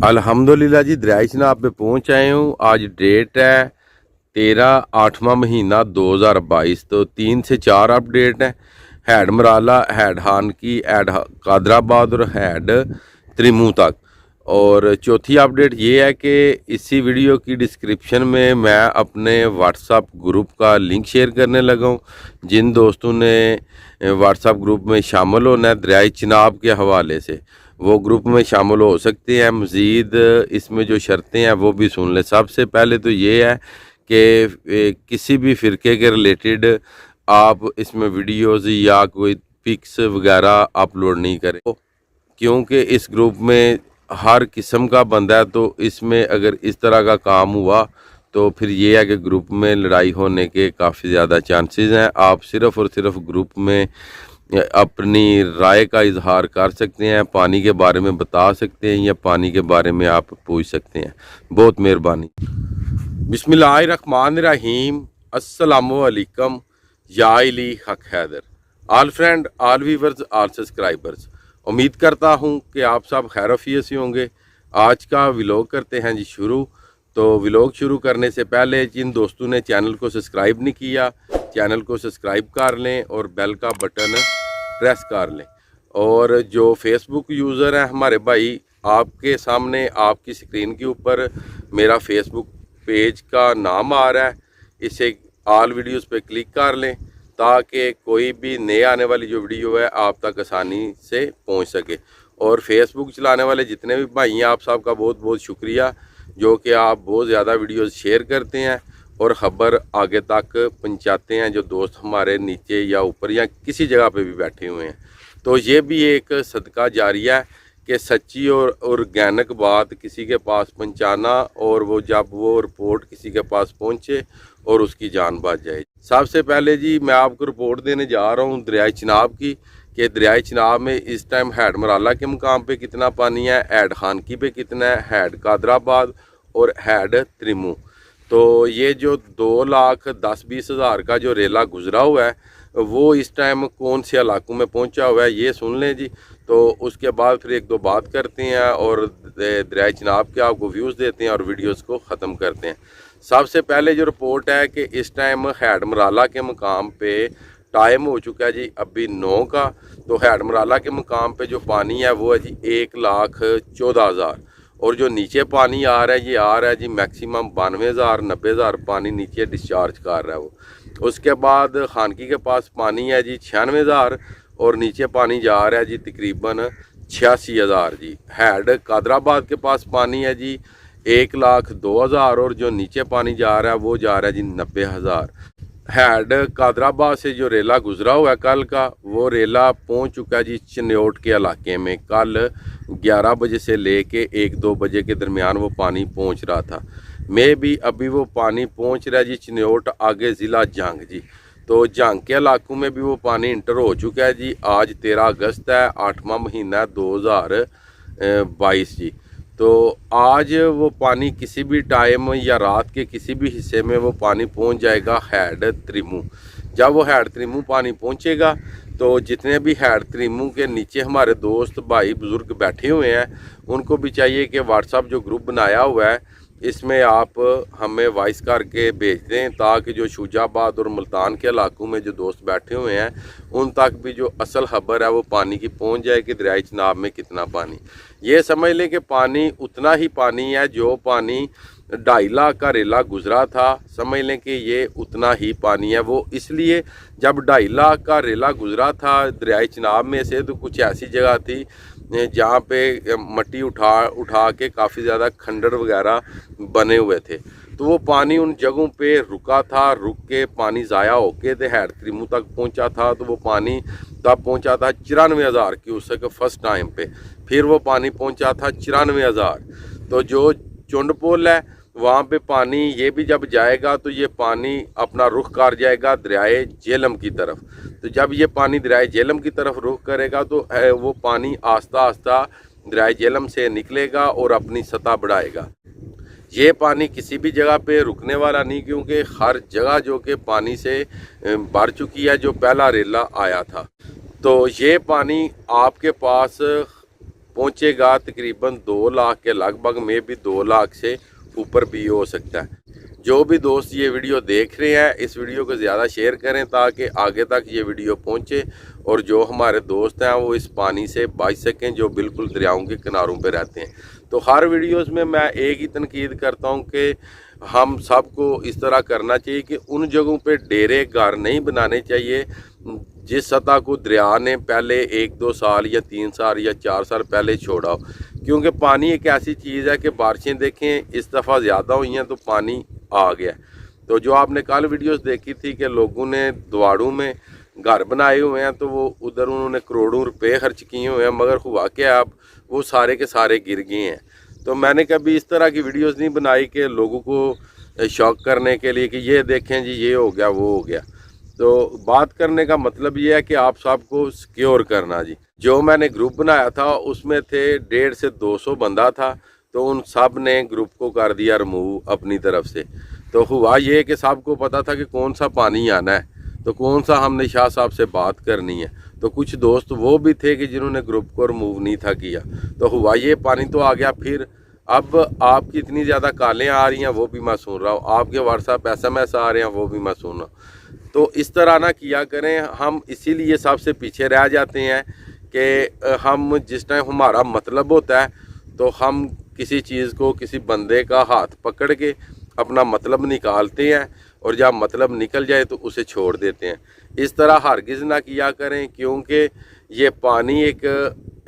अल्हम्दुलिल्लाह जी दरियाई चनाब पे पहुंच आए हूँ। आज डेट है 13/8वां महीना 2022। तो 3 से 4 अपडेट है। Head Marala, head Khanki, head Qadirabad और हैड त्रिमू तक। और चौथी अपडेट ये है कि इसी वीडियो की डिस्क्रिप्शन में मैं अपने व्हाट्सअप ग्रुप का लिंक शेयर करने लगा हूँ। जिन दोस्तों ने व्हाट्सअप ग्रुप में शामिल होना है दरियाई चनाब के हवाले से, वो ग्रुप में शामिल हो सकते हैं। मज़ीद इसमें जो शर्तें हैं वो भी सुन लें। सबसे पहले तो ये है कि किसी भी फ़िरके के रिलेटेड आप इसमें वीडियोज़ या कोई पिक्स वगैरह अपलोड नहीं करें, क्योंकि इस ग्रुप में हर किस्म का बंदा है। तो इसमें अगर इस तरह का काम हुआ तो फिर ये है कि ग्रुप में लड़ाई होने के काफ़ी ज़्यादा चांसेस हैं। आप सिर्फ़ और सिर्फ ग्रुप में अपनी राय का इजहार कर सकते हैं, पानी के बारे में बता सकते हैं या पानी के बारे में आप पूछ सकते हैं। बहुत मेहरबानी। बिस्मिल्लाहिर्रहमानिर्रहीम। अस्सलामुअलैकुम या इली हक Haider. All friend, all viewers, all subscribers, उम्मीद करता हूं कि आप सब खैर से होंगे। आज का व्लॉग करते हैं जी शुरू। तो व्लॉग शुरू करने से पहले जिन दोस्तों ने चैनल को सब्सक्राइब नहीं किया, चैनल को सब्सक्राइब कर लें और बेल का बटन प्रेस कर लें। और जो फेसबुक यूज़र हैं हमारे भाई, आपके सामने आपकी स्क्रीन के ऊपर मेरा फेसबुक पेज का नाम आ रहा है, इसे ऑल वीडियोस पे क्लिक कर लें ताकि कोई भी नए आने वाली जो वीडियो है आप तक आसानी से पहुंच सके। और फेसबुक चलाने वाले जितने भी भाई हैं, आप सबका बहुत बहुत शुक्रिया, जो कि आप बहुत ज़्यादा वीडियोस शेयर करते हैं और ख़बर आगे तक पहुंचाते हैं। जो दोस्त हमारे नीचे या ऊपर या किसी जगह पे भी बैठे हुए हैं, तो ये भी एक सदका जारिया है कि सच्ची और ऑर्गेनिक बात किसी के पास पहुंचाना, और वो जब वो रिपोर्ट किसी के पास पहुंचे और उसकी जान बच जाए। सबसे पहले जी मैं आपको रिपोर्ट देने जा रहा हूँ दरियाई चनाब की, कि दरियाई चनाब में इस टाइम हैड मराला के मुकाम पे कितना पानी है, हैड खानकी पे कितना है, हैड कादराबाद और हैड त्रिमू। तो ये जो 2,10,20,000 का जो रेला गुजरा हुआ है वो इस टाइम कौन से इलाकों में पहुंचा हुआ है, ये सुन लें जी। तो उसके बाद फिर एक दो बात करते हैं और दरियाई चनाब के आपको व्यूज़ देते हैं और वीडियोस को ख़त्म करते हैं। सबसे पहले जो रिपोर्ट है कि इस टाइम हैड मराला के मुकाम पे टाइम हो चुका है जी अभी 9 का। तो हैड मराला के मुकाम पे जो पानी है वो है जी 1,14,000, और जो नीचे पानी आ रहा है ये आ रहा है जी मैक्सिमम 92,000 90,000 पानी नीचे डिस्चार्ज कर रहा है वो। उसके बाद खानकी के पास पानी है जी 96,000 और नीचे पानी जा रहा है जी तकरीबन 86,000 जी। हैड कादराबाद के पास पानी है जी 1,02,000 और जो नीचे पानी जा रहा है वो जा रहा है जी 90,000। हैड कादराबाद से जो रेला गुजरा हुआ है कल का, वो रेला पहुंच चुका है जी चिन्योट के इलाके में। कल 11 बजे से लेके 1-2 बजे के दरमियान वो पानी पहुंच रहा था। मैं भी अभी वो पानी पहुंच रहा है जी चिन्योट, आगे ज़िला जंग जी। तो जंग के इलाकों में भी वो पानी इंटर हो चुका है जी। आज 13 अगस्त है, 8वां महीना 2022 जी। तो आज वो पानी किसी भी टाइम या रात के किसी भी हिस्से में वो पानी पहुंच जाएगा हैड त्रिमू। जब वो हैड त्रिमू पानी पहुंचेगा तो जितने भी हैड त्रिमू के नीचे हमारे दोस्त भाई बुज़ुर्ग बैठे हुए हैं, उनको भी चाहिए कि व्हाट्सअप जो ग्रुप बनाया हुआ है इसमें आप हमें वॉइस करके भेज दें, ताकि जो शुजाबाद और मुल्तान के इलाकों में जो दोस्त बैठे हुए हैं उन तक भी जो असल खबर है वो पानी की पहुंच जाए कि दरियाई चनाब में कितना पानी। ये समझ लें कि पानी उतना ही पानी है जो पानी 2.5 लाख का रेला गुजरा था, समझ लें कि ये उतना ही पानी है। वो इसलिए जब 2.5 लाख का रेला गुजरा था दरियाई चनाब में से, तो कुछ ऐसी जगह थी जहाँ पे मट्टी उठा के काफ़ी ज़्यादा खंडर वगैरह बने हुए थे। तो वो पानी उन जगहों पे रुका था, रुक के पानी ज़ाया होके तो हैड त्रिमू तक पहुँचा था। तो वो पानी तब पहुँचा था 94,000 क्यूसेक फर्स्ट टाइम पे, फिर वो पानी पहुँचा था 94,000। तो जो चुंडपोल है वहाँ पे पानी ये भी जब जाएगा तो ये पानी अपना रुख कर जाएगा दरियाए झेलम की तरफ। तो जब ये पानी दरियाए झेलम की तरफ रुख करेगा तो वो पानी आस्ता आस्ता दरियाए झेलम से निकलेगा और अपनी सतह बढ़ाएगा। ये पानी किसी भी जगह पे रुकने वाला नहीं, क्योंकि हर जगह जो कि पानी से भर चुकी है जो पहला रेला आया था। तो ये पानी आपके पास पहुँचेगा तकरीबन 2 लाख के लगभग, में भी 2 लाख से ऊपर भी हो सकता है। जो भी दोस्त ये वीडियो देख रहे हैं, इस वीडियो को ज़्यादा शेयर करें ताकि आगे तक ये वीडियो पहुँचे और जो हमारे दोस्त हैं वो इस पानी से बच सकें, जो बिल्कुल दरियाओं के किनारों पे रहते हैं। तो हर वीडियोस में मैं एक ही तनकीद करता हूँ कि हम सबको इस तरह करना चाहिए कि उन जगहों पे डेरे घर नहीं बनाने चाहिए जिस सतह को दरिया ने पहले 1-2 साल या 3 साल या 4 साल पहले छोड़ा हो, क्योंकि पानी एक ऐसी चीज़ है कि बारिशें देखें इस दफ़ा ज़्यादा हुई हैं तो पानी आ गया। तो जो आपने कल वीडियोस देखी थी कि लोगों ने द्वाड़ों में घर बनाए हुए हैं, तो वो उधर उन्होंने करोड़ों रुपए खर्च किए हुए हैं, मगर हुआ क्या, अब वो सारे के सारे गिर गए हैं। तो मैंने कभी इस तरह की वीडियोस नहीं बनाई कि लोगों को शौक करने के लिए कि ये देखें जी ये हो गया वो हो गया। तो बात करने का मतलब ये है कि आप सबको सिक्योर करना जी। जो मैंने ग्रुप बनाया था उसमें थे 150 से 200 बंदा था, तो उन सब ने ग्रुप को कर दिया रिमूव अपनी तरफ से। तो हुआ ये कि सबको पता था कि कौन सा पानी आना है, तो कौन सा हमने शाह साहब से बात करनी है। तो कुछ दोस्त वो भी थे कि जिन्होंने ग्रुप को रिमूव नहीं था किया। तो हुआ ये पानी तो आ गया, फिर अब आपकी इतनी ज़्यादा कॉलें आ रही हैं वो भी मैं सुन रहा हूँ, आपके व्हाट्सएप SMS आ रहे हैं वो भी मैं सुन रहा हूँ। तो इस तरह ना किया करें, हम इसीलिए सबसे पीछे रह जाते हैं कि हम जिस टाइम हमारा मतलब होता है तो हम किसी चीज़ को, किसी बंदे का हाथ पकड़ के अपना मतलब निकालते हैं और जब मतलब निकल जाए तो उसे छोड़ देते हैं। इस तरह हरगिज़ ना किया करें, क्योंकि ये पानी एक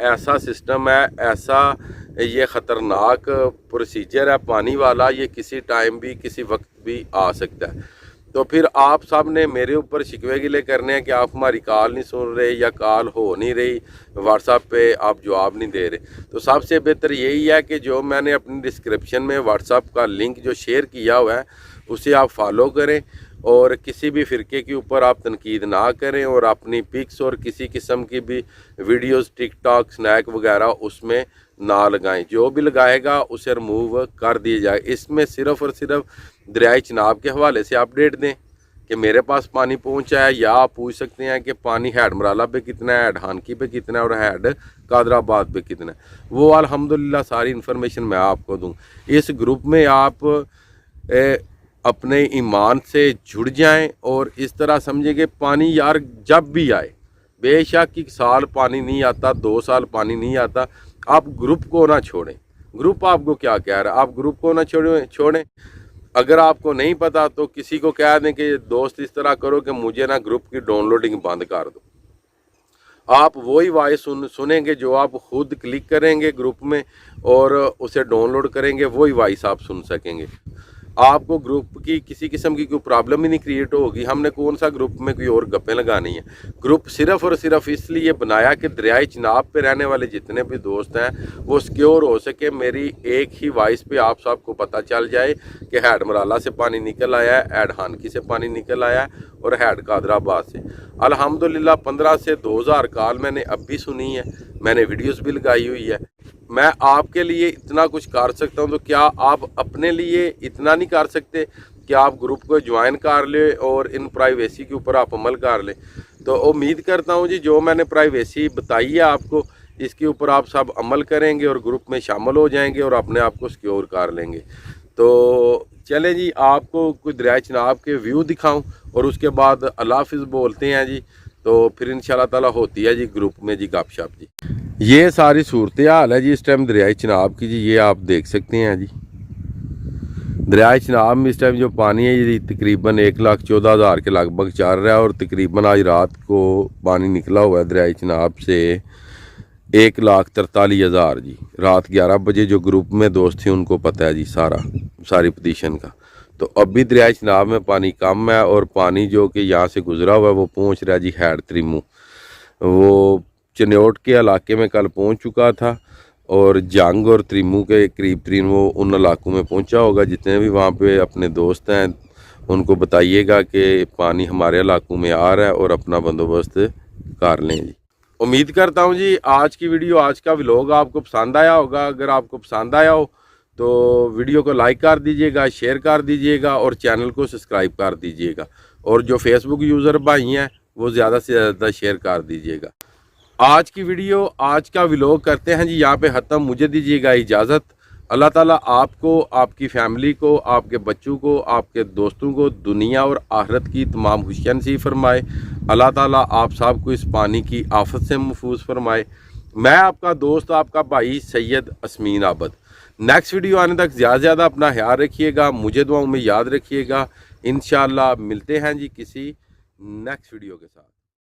ऐसा सिस्टम है, ऐसा ये ख़तरनाक प्रोसीजर है पानी वाला, ये किसी टाइम भी किसी वक्त भी आ सकता है। तो फिर आप सब ने मेरे ऊपर शिकवे गिले करने हैं कि आप हमारी कॉल नहीं सुन रहे या कॉल हो नहीं रही, व्हाट्सएप पे आप जवाब नहीं दे रहे। तो सबसे बेहतर यही है कि जो मैंने अपनी डिस्क्रिप्शन में व्हाट्सएप का लिंक जो शेयर किया हुआ है उसे आप फॉलो करें और किसी भी फ़िरके के ऊपर आप तनकीद ना करें और अपनी पिक्स और किसी किस्म की भी वीडियोस टिकटॉक स्नैक वगैरह उसमें ना लगाएं। जो भी लगाएगा उसे रिमूव कर दिया जाए। इसमें सिर्फ़ और सिर्फ दरियाई चिनाब के हवाले से अपडेट दें कि मेरे पास पानी पहुंचा है, या आप पूछ सकते हैं कि पानी हैड मराला पे कितना है, हैड हानकी पे कितना है और हैड कादराबाद पे कितना है। वो अल्हम्दुलिल्लाह सारी इन्फॉर्मेशन मैं आपको दूं। इस ग्रुप में आप अपने ईमान से जुड़ जाएं और इस तरह समझें कि पानी यार जब भी आए, बेशक एक साल पानी नहीं आता, 2 साल पानी नहीं आता, आप ग्रुप को ना छोड़ें। ग्रुप आपको क्या कह रहा है, आप ग्रुप को ना छोड़ें। अगर आपको नहीं पता तो किसी को कह दें कि दोस्त इस तरह करो कि मुझे ना ग्रुप की डाउनलोडिंग बंद कर दो। आप वही वॉइस सुनेंगे जो आप खुद क्लिक करेंगे ग्रुप में और उसे डाउनलोड करेंगे, वही वॉइस आप सुन सकेंगे। आपको ग्रुप की किसी किस्म की कोई प्रॉब्लम ही नहीं क्रिएट होगी। हमने कौन सा ग्रुप में कोई और गप्पें लगानी है। ग्रुप सिर्फ़ और सिर्फ इसलिए बनाया कि दरियाई चिनाब पे रहने वाले जितने भी दोस्त हैं वो सिक्योर हो सके। मेरी एक ही वॉइस पे आप सबको पता चल जाए कि हैड मराला से पानी निकल आया है, हैड हानकी से पानी निकल आया है और हैड कादराबाद से। अल्हम्दुलिल्लाह 15 से 2000 कॉल मैंने अब भी सुनी है, मैंने वीडियोस भी लगाई हुई है। मैं आपके लिए इतना कुछ कर सकता हूं, तो क्या आप अपने लिए इतना नहीं कर सकते कि आप ग्रुप को ज्वाइन कर ले और इन प्राइवेसी के ऊपर आप अमल कर लें। तो उम्मीद करता हूं जी जो मैंने प्राइवेसी बताई है आपको, इसके ऊपर आप सब अमल करेंगे और ग्रुप में शामिल हो जाएंगे और अपने आप को सिक्योर कर लेंगे। तो चलें जी, आपको कुछ दरियाई चिनाब के व्यू दिखाऊं और उसके बाद अल्लाह हाफिज़ बोलते हैं जी। तो फिर इंशाल्लाह ताला होती है जी ग्रुप में जी गपशप जी। ये सारी सूरत हाल है जी इस टाइम दरियाई चिनाब की जी, ये आप देख सकते हैं जी। दरियाई चिनाब में इस टाइम जो पानी है ये तकरीबन 1,14,000 के लगभग चल रहा है और तकरीबन आज रात को पानी निकला हुआ है दरियाई चिनाब से 1,43,000 जी। रात 11 बजे जो ग्रुप में दोस्त थे उनको पता है जी सारी पोजीशन का। तो अभी दरियाई चिनाब में पानी कम है और पानी जो कि यहाँ से गुजरा हुआ है वो पहुँच रहा है जी हैड त्रिमू। वो चन्योट के इलाके में कल पहुँच चुका था और जंग और त्रिमू के करीब तरीन वो उन इलाकों में पहुँचा होगा। जितने भी वहाँ पे अपने दोस्त हैं उनको बताइएगा कि पानी हमारे इलाकों में आ रहा है और अपना बंदोबस्त कर लें जी। उम्मीद करता हूँ जी आज की वीडियो, आज का व्लॉग आपको पसंद आया होगा। अगर आपको पसंद आया हो तो वीडियो को लाइक कर दीजिएगा, शेयर कर दीजिएगा और चैनल को सब्सक्राइब कर दीजिएगा। और जो फेसबुक यूज़र भाई हैं वो ज़्यादा से ज़्यादा शेयर कर दीजिएगा। آج کی ویڈیو آج کا ولاگ کرتے ہیں جی یہاں پہ ختم. مجھے دیجیے گا اجازت. اللہ تعالیٰ آپ کو, آپ کی فیملی کو, آپ کے بچوں کو, آپ کے دوستوں کو دنیا اور آخرت کی تمام خوشیاں نصیب فرمائے. اللہ تعالیٰ آپ صاحب کو اس پانی کی آفت سے محفوظ فرمائے. میں آپ کا دوست, آپ کا بھائی سید اسمین عابد. نیکسٹ ویڈیو آنے تک زیادہ سے زیادہ اپنا خیال رکھیے گا, مجھے دعاؤں میں یاد رکھیے گا. انشاءاللہ ملتے ہیں جی کسی نیکسٹ ویڈیو کے ساتھ.